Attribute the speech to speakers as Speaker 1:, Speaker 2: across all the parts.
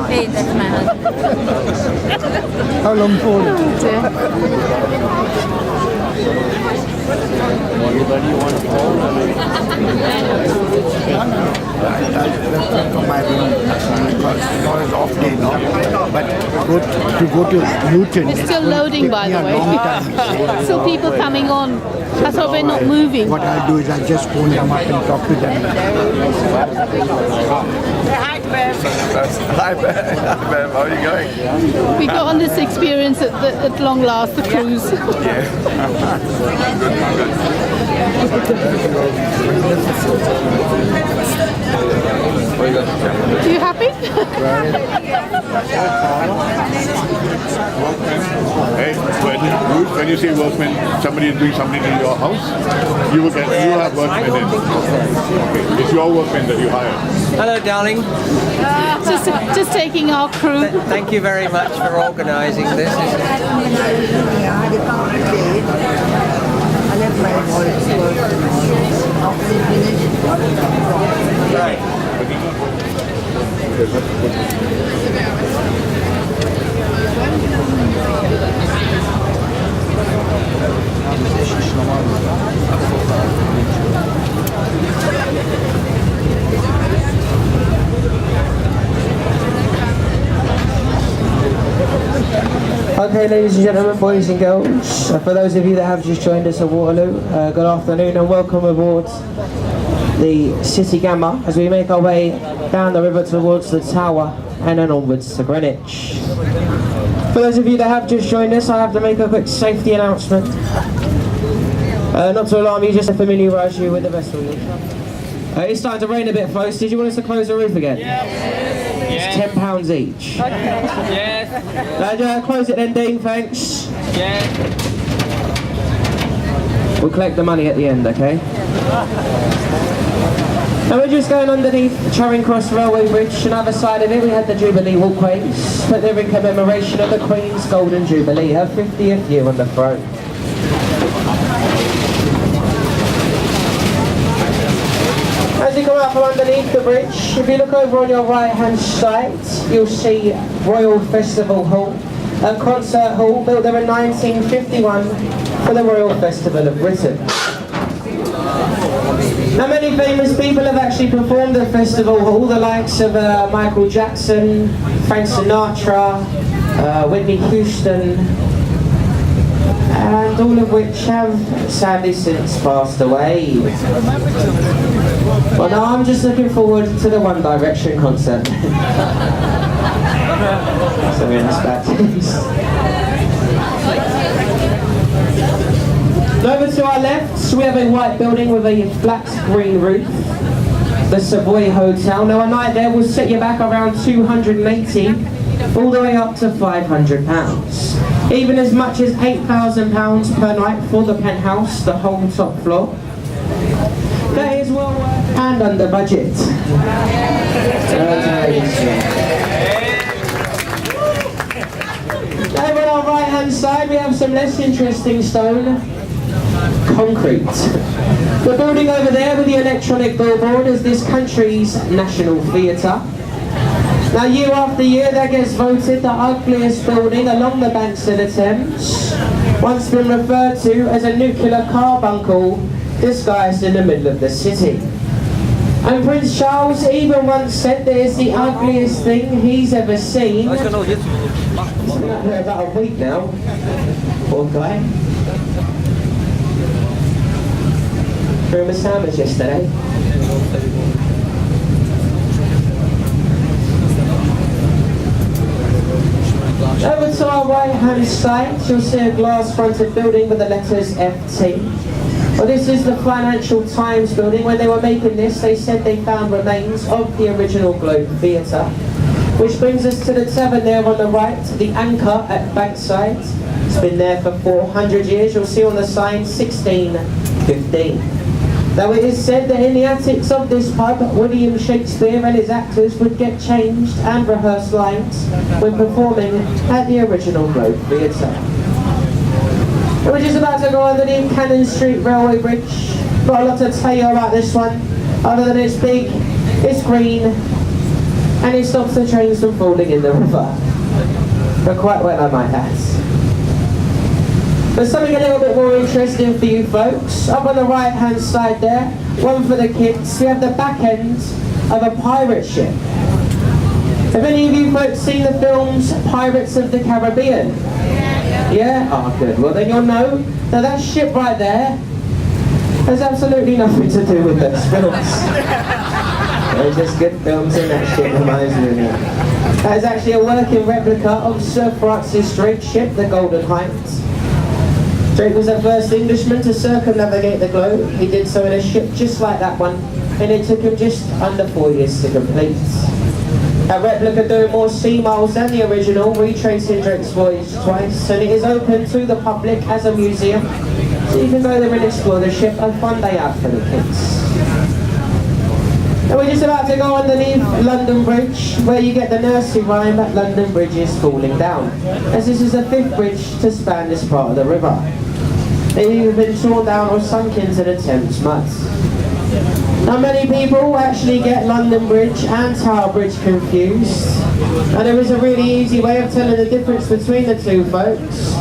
Speaker 1: Hey, that's my husband.
Speaker 2: How long for?
Speaker 3: Anybody want to call?
Speaker 2: My room because tomorrow is off day now. But to go to Newton.
Speaker 1: It's still loading, by the way. Still people coming on. That's why we're not moving.
Speaker 2: What I'll do is I'll just phone them up and talk to them.
Speaker 4: Hi, Bev. Hi, Bev. How are you going?
Speaker 1: We got on this experience at long last, the cruise. Are you happy?
Speaker 4: Hey, when you say workmen, somebody is doing something in your house, you have workmen in. Okay. It's your workmen that you hire.
Speaker 5: Hello, darling.
Speaker 1: Just taking our crew.
Speaker 5: Thank you very much for organising this. Right. Okay, ladies and gentlemen, boys and girls, for those of you that have just joined us at Waterloo, good afternoon and welcome aboard the City Gamma as we make our way down the river towards the Tower and then onwards to Greenwich. For those of you that have just joined us, I have to make a quick safety announcement. Not to alarm you, just to familiarise you with the vessel. It's starting to rain a bit, folks. Did you want us to close the roof again? It's £10 each.
Speaker 3: Yes.
Speaker 5: Close it then, Dean, thanks.
Speaker 3: Yes.
Speaker 5: We'll collect the money at the end, okay? Now we're just going underneath Charing Cross Railway Bridge, and either side of it we had the Jubilee walkways, but they're in commemoration of the Queen's Golden Jubilee, her 50th year on the throne. As you come out from underneath the bridge, if you look over on your right hand side, you'll see Royal Festival Hall, a concert hall built there in 1951 for the Royal Festival of Britain. Now many famous people have actually performed at Festival Hall, the likes of Michael Jackson, Frank Sinatra, Whitney Houston, and all of which have sadly since passed away. Well, now I'm just looking forward to the One Direction concert. So we're in this bad taste. Over to our left, we have a white building with a flat green roof, the Savoy Hotel. Now a night there will set you back around $280, all the way up to £500. Even as much as £8,000 per night for the penthouse, the whole top floor. That is well worth and under budget. Over on our right hand side we have some less interesting stone. Concrete. The building over there with the electronic billboard is this country's National Theatre. Now year after year that gets voted the ugliest building along the banks of the Thames. Once been referred to as a nuclear carbuncle disguised in the middle of the city. And Prince Charles even once said that it's the ugliest thing he's ever seen. He's been up there about a week now. Poor guy. Threw him a sandwich yesterday. Over to our right hand side you'll see a glass fronted building with the letters FT. Well, this is the Financial Times building. When they were making this they said they found remains of the original Globe Theatre. Which brings us to the tavern there on the right, the Anchor at Bankside. It's been there for 400 years. You'll see on the sign 1615. Now it is said that in the attics of this pub, William Shakespeare and his actors would get changed and rehearse lines when performing at the original Globe Theatre. We're just about to go underneath Cannon Street Railway Bridge. Got a lot to tell you about this one. Other than it's big, it's green, and it stops the trains from falling in the river. But quite well, I might add. But something a little bit more interesting for you folks. Up on the right hand side there, one for the kids, we have the back end of a pirate ship. Have any of you folks seen the films Pirates of the Caribbean? Yeah? Oh, good. Well, then you'll know that that ship right there has absolutely nothing to do with those films. There's just good films in that ship, reminds me of it. That is actually a working replica of Sir Francis Drake's ship, the Golden Hind. Drake was the first Englishman to circumnavigate the globe. He did so in a ship just like that one, and it took him just under 4 years to complete. A replica doing more sea miles than the original, retracing Drake's voyage twice, and it is open to the public as a museum, so you can go there and explore the ship. A fun day out for the kids. And we're just about to go underneath London Bridge, where you get the nursery rhyme that London Bridge is falling down, as this is the 5th bridge to span this part of the river. They've either been torn down or sunk into the Thames mud. Now many people actually get London Bridge and Tower Bridge confused, and there is a really easy way of telling the difference between the two, folks.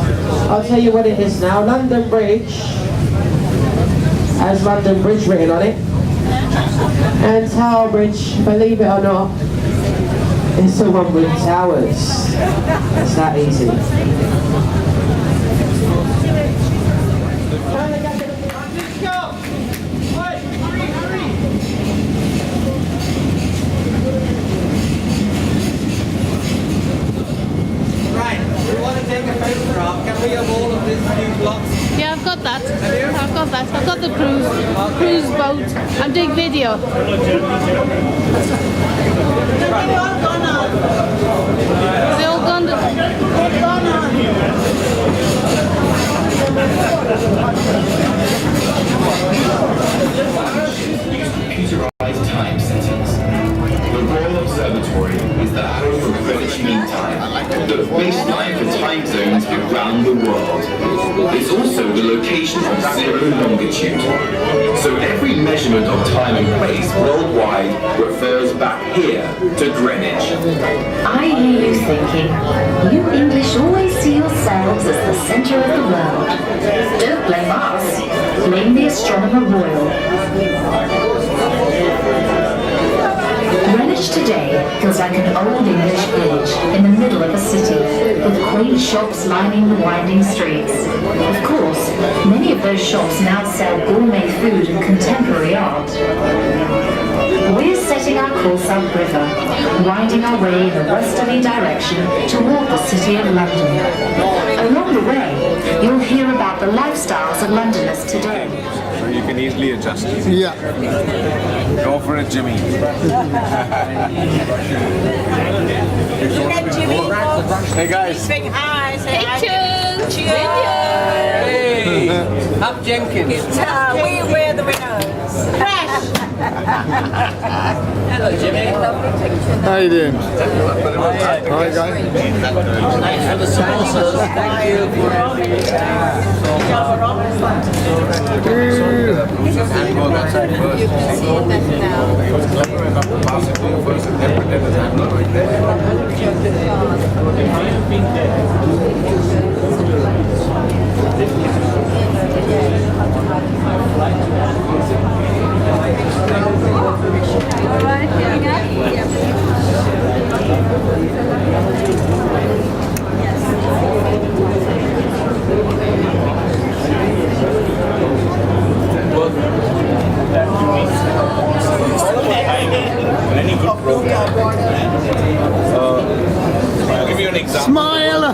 Speaker 5: I'll tell you what it is now. London Bridge has London Bridge written on it, and Tower Bridge, believe it or not, is the one with towers. It's that easy.
Speaker 3: Can we have all of these few blocks?
Speaker 1: Yeah, I've got that. I've got that. I've got the cruise boat. I'm doing video. They all gone.
Speaker 6: Computerized time settings. The Royal Observatory is the home of Greenwich Mean Time, the baseline for time zones around the world. It's also the location of zero longitude. So every measurement of time and place worldwide refers back here to Greenwich.
Speaker 7: I hear you thinking, you English always see yourselves as the centre of the world. Don't blame us, blame the Astronomer Royal. Greenwich today feels like an old English village in the middle of a city, with quaint shops lining the winding streets. Of course, many of those shops now sell gourmet food and contemporary art. We're setting our course upriver, winding our way in a westerly direction toward the city of London. Along the way, you'll hear about the lifestyles of Londoners today.
Speaker 8: So you can easily adjust.
Speaker 2: Yeah.
Speaker 8: Go for it, Jimmy. Hey guys.
Speaker 9: Say hi. Say hi.
Speaker 1: Pictures.
Speaker 3: Hey, Hap Jenkins.
Speaker 9: We were the winners.
Speaker 3: Hello, Jimmy.
Speaker 2: How you doing?
Speaker 3: Hi,
Speaker 2: guys.
Speaker 3: thanks for the sponsors. Thank you for
Speaker 8: And go outside first. Pass it to you first and then pretend it's handled right there. I'll give you an example.
Speaker 2: Smile!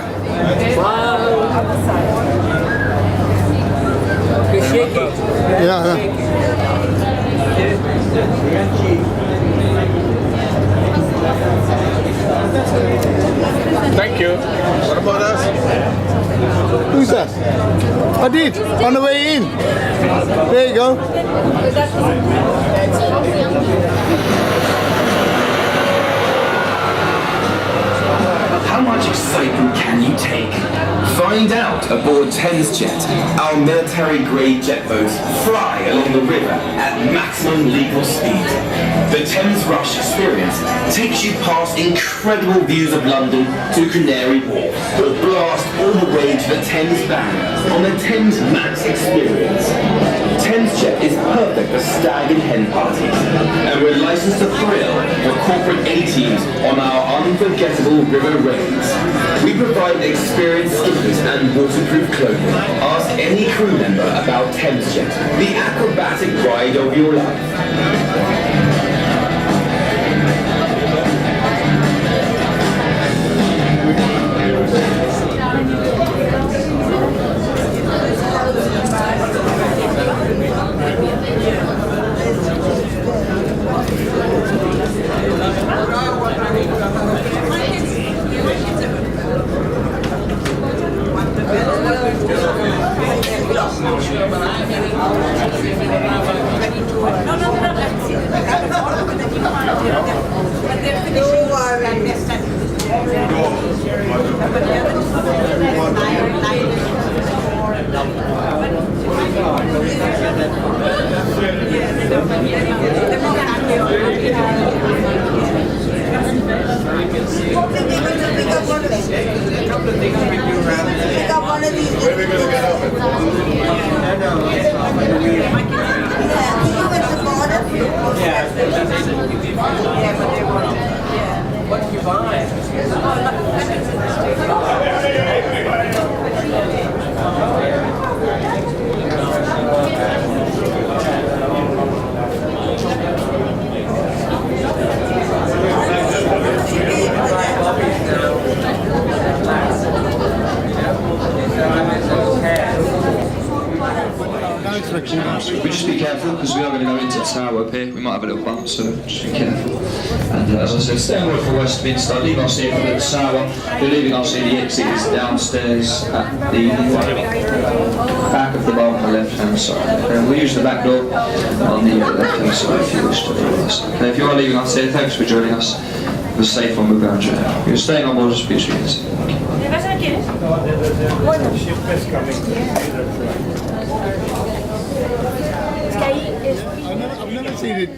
Speaker 3: Shake it.
Speaker 2: Yeah.
Speaker 8: Thank you. What about us?
Speaker 2: Who's that? I did, on the way in. There you go.
Speaker 6: How much excitement can you take? Find out aboard Thames Jet. Our military-grade jet boats fly along the river at maximum legal speed. The Thames Rush experience takes you past incredible views of London to Canary Wharf, or blast all the way to the Thames Barrier on the Thames Max experience. Thames Jet is perfect for stag and hen parties, and we're licensed to thrill for corporate A-teams on our unforgettable river raids. We provide experienced skippers and waterproof clothing. Ask any crew member about Thames Jet, the acrobatic ride of your life.
Speaker 10: We just be careful because we are going to go into the tower up here. We might have a little bump, so just be careful. And as I said, stay away from Westminster. Leave us here for the tower. You're leaving us here. The exit is downstairs at the back of the bar on the left-hand side. Okay, we'll use the back door on the left-hand side if you wish to leave us. Okay, if you are leaving us here, thanks for joining us. We're safe on the ground journey. If you're staying on board, just be sweet.
Speaker 2: I've never seen it.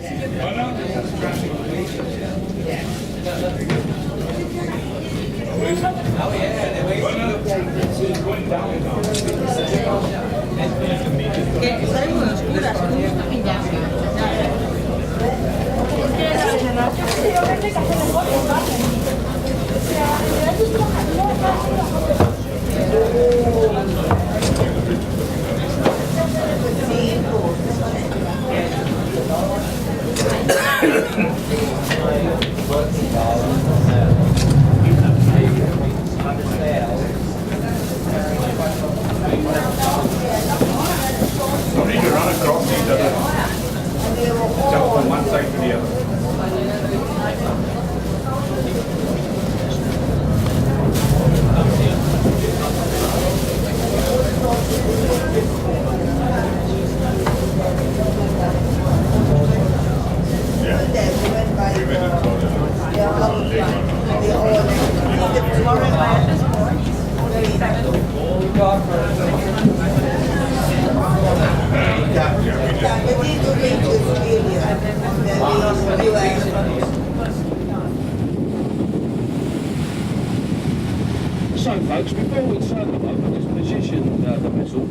Speaker 11: So folks, before we turn them over, just position the vessel.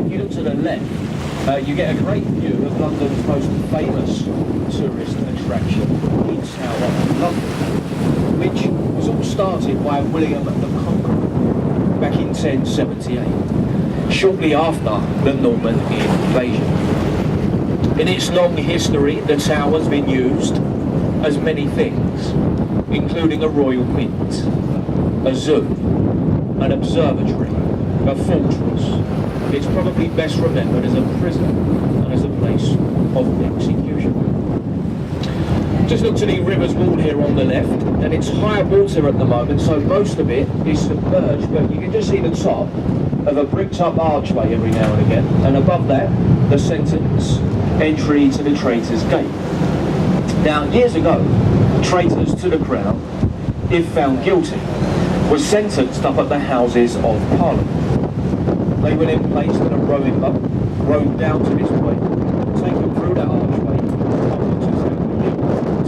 Speaker 11: If you look to the left, you get a great view of London's most famous tourist attraction, in Tower of London, which was all started by William the Conqueror back in 1078, shortly after the Norman invasion. In its long history, the tower's been used as many things, including a royal mint, a zoo, an observatory, a fortress. It's probably best remembered as a prison and as a place of execution. Just look to the river's wall here on the left, and it's high water at the moment, so most of it is submerged, but you can just see the top of a bricked up archway every now and again, and above that, the sentence, entry to the Traitor's Gate. Now, years ago, traitors to the crown, if found guilty, were sentenced up at the Houses of Parliament. They were then placed in a rowing boat, rowed down to this point, taken through that archway,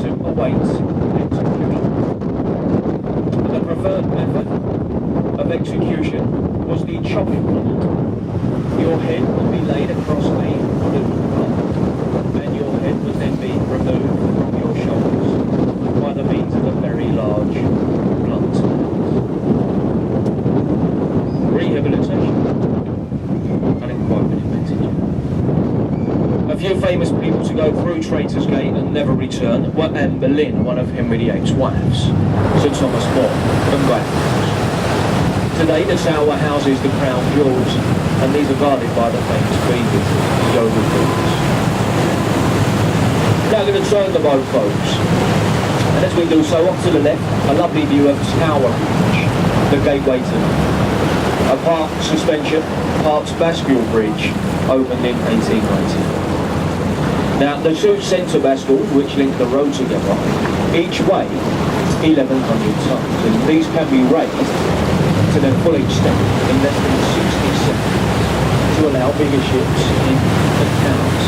Speaker 11: to await execution. The preferred method of execution was the chopping block. Your head would be laid across a wooden block, and your head would then be removed from your shoulders by the means of a very large blunt. Rehabilitation. I didn't quite been invented yet. A few famous people to go through Traitors' Gate and never return were Anne Boleyn, one of Henry VIII's wives, Sir Thomas More, and Guy. Today the tower houses the crown jewels, and these are guarded by the famous Queen with Yoga Falls. Now I'm going to turn the boat, folks. And as we do so, off to the left, a lovely view of Tower Bridge, the gateway to a part suspension, part bascule bridge, opened in 1890. Now, the two centre bascles, which link the road together, each weigh 1,100 tons, and these can be raised to their full extent in less than 60 seconds to allow bigger ships in and out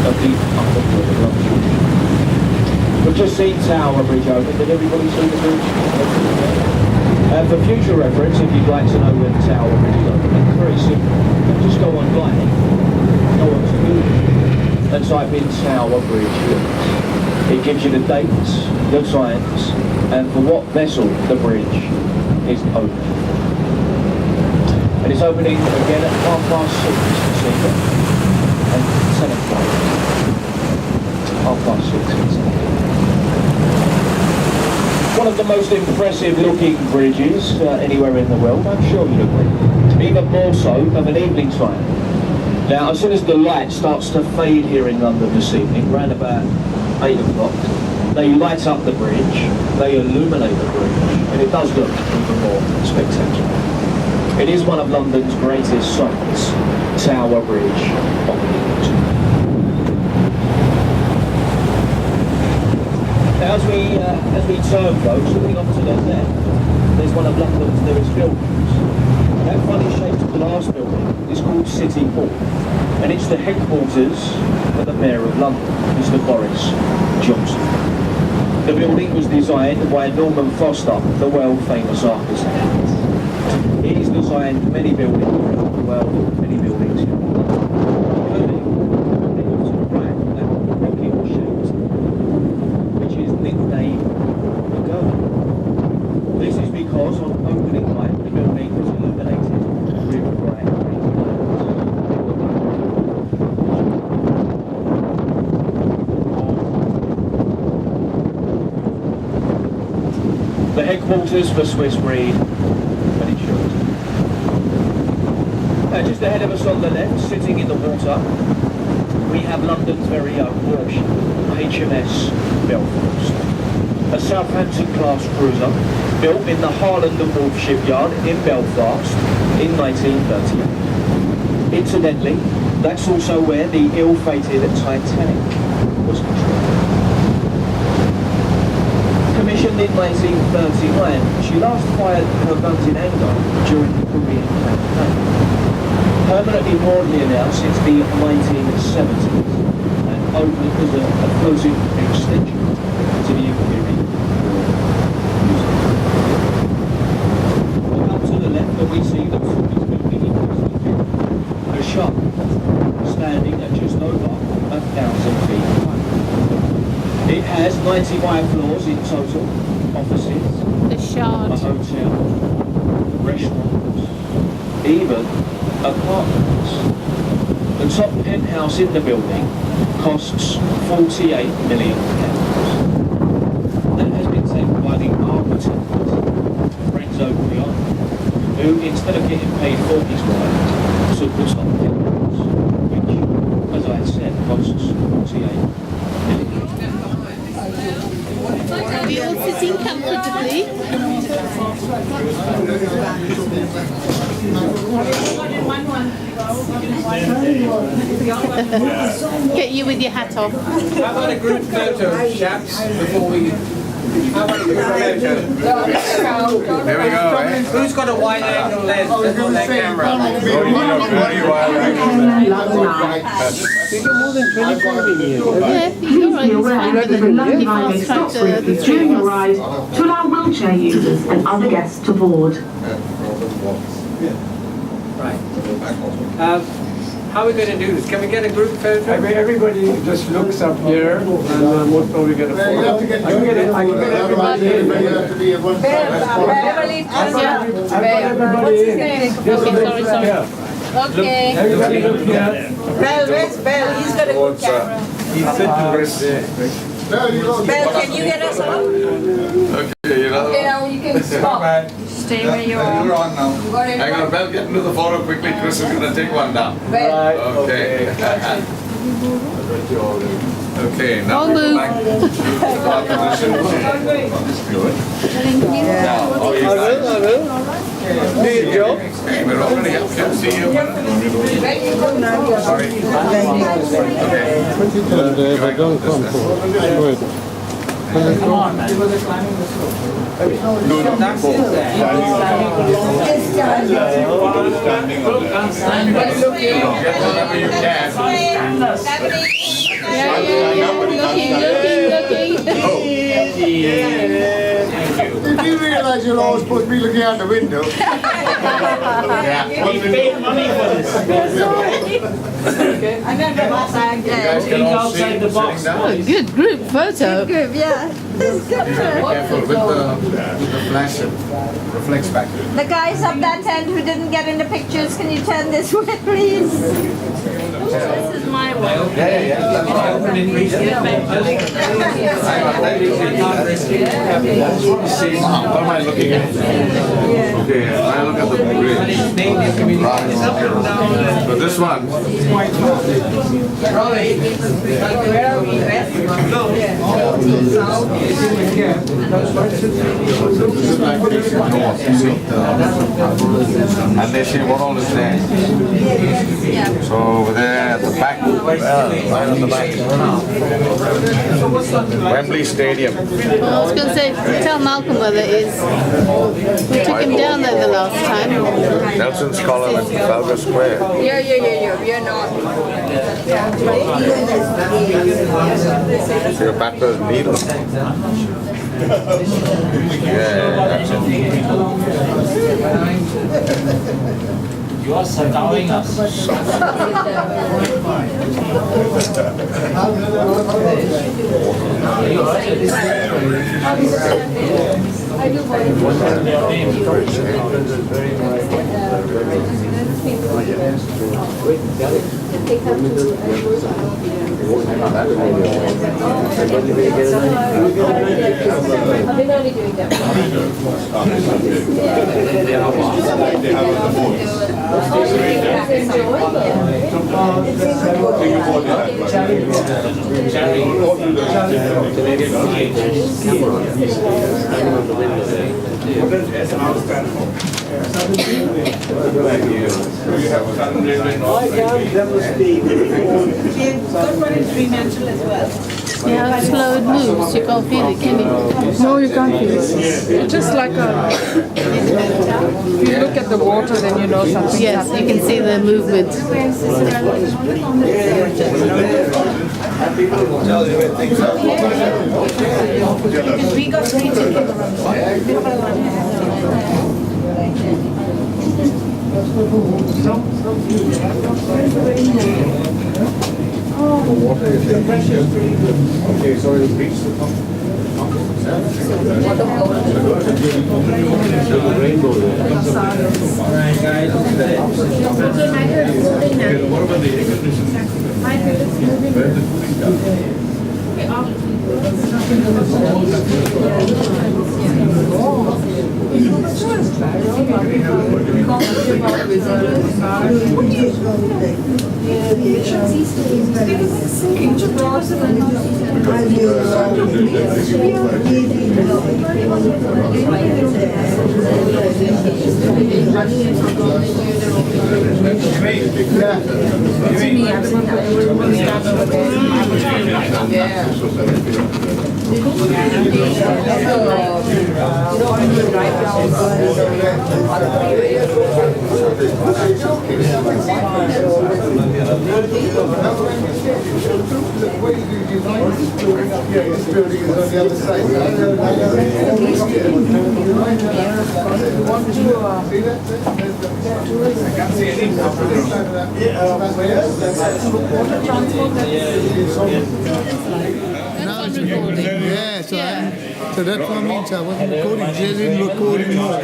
Speaker 11: of the upper water lodge. We've just seen Tower Bridge open. Did everybody see the bridge? For future reference, if you'd like to know when Tower Bridge is open, it's very simple. Just go online, go on to Google, and type in Tower Bridge Links. It gives you the dates, the times, and for what vessel the bridge is open. And it's opening again at 6:30 this evening, and 10 o'clock. 6:30. One of the most impressive looking bridges anywhere in the world, I'm sure you'd agree. Even more so of an evening time. Now, as soon as the light starts to fade here in London this evening, round about 8 o'clock, they light up the bridge, they illuminate the bridge, and it does look even more spectacular. It is one of London's greatest sights, Tower Bridge on the Thames. Now, as we turn, folks, looking off to the left, there's one of London's newest buildings. That funny-shaped glass building is called City Hall, and it's the headquarters of the Mayor of London, Mr. Boris Johnson. The building was designed by Norman Foster, the world-famous architect. He's designed many buildings around the world, many buildings here in London, including the building to the right, that rocket-shaped, which is nicknamed the Girl. This is because on opening night, the building was illuminated with bright green lights. The headquarters for Swiss Re Insurance. Just ahead of us on the left, sitting in the water, we have London's very own warship, HMS Belfast. A Southampton-class cruiser built in the Harland and Wolff shipyard in Belfast in 1938. Incidentally, that's also where the ill-fated Titanic was constructed. Commissioned in 1939, she last fired her guns in anger during the Korean campaign. Permanently moored here now since the 1970s and opened as a floating extension to the Imperial Museum. Up to the left that we see the building in a shop standing at just over 1,000 feet high. It has 95 floors in total, offices,
Speaker 1: The Shard.
Speaker 11: a hotel, restaurants, even apartments. The top penthouse in the building costs £48 million. That has been taken by the architect, Renzo Piano, who instead of getting paid for his work, took the top penthouse, which, as I said, costs £48 million.
Speaker 1: Are we all sitting comfortably? Get you with your hat off.
Speaker 8: How about a group photo, chaps, before we There we go, eh? Who's got a wide angle lens? Let's put that camera.
Speaker 4: Very wide angle.
Speaker 1: Yeah, you're right.
Speaker 7: Be aware that the London Eye stops briefly during your ride to allow wheelchair users and other guests to board.
Speaker 11: Right. How are we going to do this? Can we get a group photo?
Speaker 12: Everybody just looks up here and we'll probably get a photo. I can get everybody in.
Speaker 9: Beverly,
Speaker 12: I've got everybody in.
Speaker 1: Okay, sorry. Okay.
Speaker 12: Everybody look here.
Speaker 9: Bell, where's Bell? He's got a good camera. Bell, can you get us on?
Speaker 8: Okay, you know.
Speaker 9: Okay, now you can stop. Stay where you are.
Speaker 8: You're on now. Hang on, Bell, get into the photo quickly. Chris is going to take one down.
Speaker 9: Bell.
Speaker 8: Okay. Okay, now
Speaker 1: I'll
Speaker 8: go
Speaker 1: move.
Speaker 8: back to our position. Now, all you guys.
Speaker 11: Do your job.
Speaker 8: Okay, we're already up. Can see you. Sorry. Okay.
Speaker 12: They don't come forward.
Speaker 11: Come on, man.
Speaker 8: Whatever you can.
Speaker 2: Did you realise you're always supposed to be looking out the window?
Speaker 11: We paid money for this.
Speaker 9: I got the box.
Speaker 8: You guys can all see
Speaker 11: outside the box.
Speaker 8: sitting down.
Speaker 1: Oh, good group photo.
Speaker 9: Good, yeah.
Speaker 8: Be careful with the flash, it reflects back.
Speaker 9: The guys up that tent who didn't get in the pictures, can you turn this way, please? This is my one.
Speaker 8: What am I looking at? Okay, I look at the bridge. Right. So this one. This is like facing north, you see? And they see what all is there. So over there at the back, right on the back. Wembley Stadium.
Speaker 1: I was going to say, tell Malcolm where that is. We took him down there the last time.
Speaker 8: Nelson's column at Trafalgar Square.
Speaker 9: You're not.
Speaker 8: So you're back to the needle. Yeah, that's it.
Speaker 11: You are seducing us.
Speaker 1: Yeah, slow it moves. You can't feel it, can you?
Speaker 13: No, you can't feel it. It's just like a... If you look at the water, then you know something.
Speaker 1: Yes, you can see the movement.
Speaker 9: We got free
Speaker 4: Okay, so it reached the top. What about the air conditioning? Where's the cooling down?
Speaker 2: Yeah, so that's what means I wasn't recording. She didn't recording more.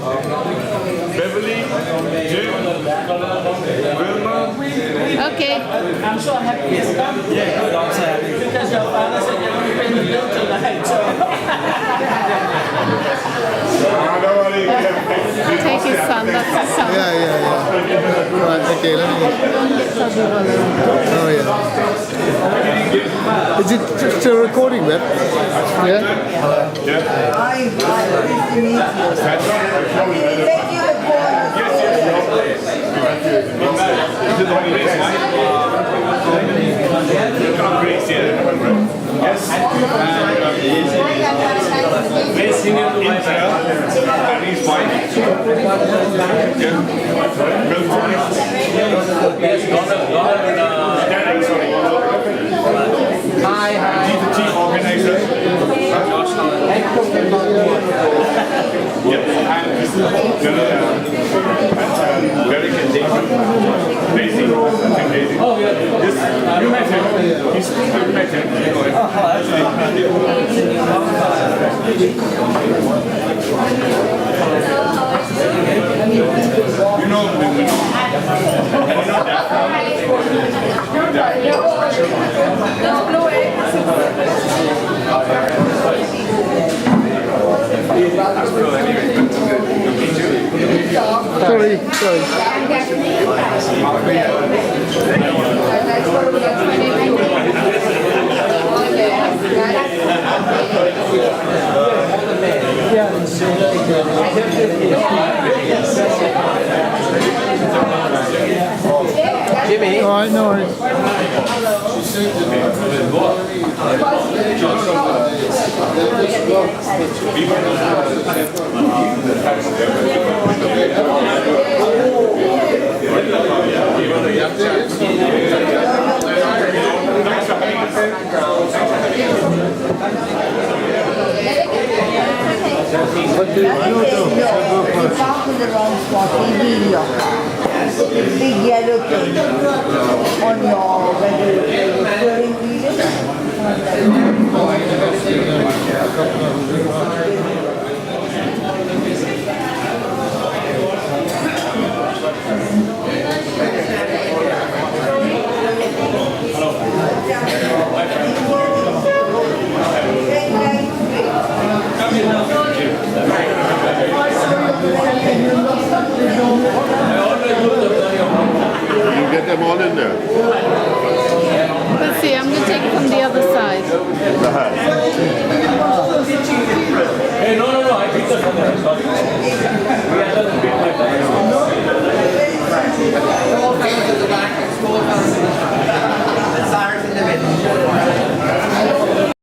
Speaker 4: Beverly, Jim, Wilma.
Speaker 1: Okay.
Speaker 5: I'm so happy it's come. Yeah, good. I'm so happy. Because your father said you're going to bring the bill tonight.
Speaker 1: Take his son, that's his son.
Speaker 2: Yeah. Right, okay, let me. Oh, yeah. Is it still recording, Web? Yeah?
Speaker 9: Hi, nice to meet you. Thank you
Speaker 4: Hi. He's the chief organizer. Yep. Derek and David. Daisy. Daisy. Oh, yeah. This, you met him. You met him. You know
Speaker 2: Sorry. Jimmy. Oh, I know it.
Speaker 9: big yellow thing on your wedding
Speaker 4: You get them all in there.
Speaker 1: Let's see, I'm going to take it from the other side.
Speaker 11: Hey, no, I picked up from there. Sorry.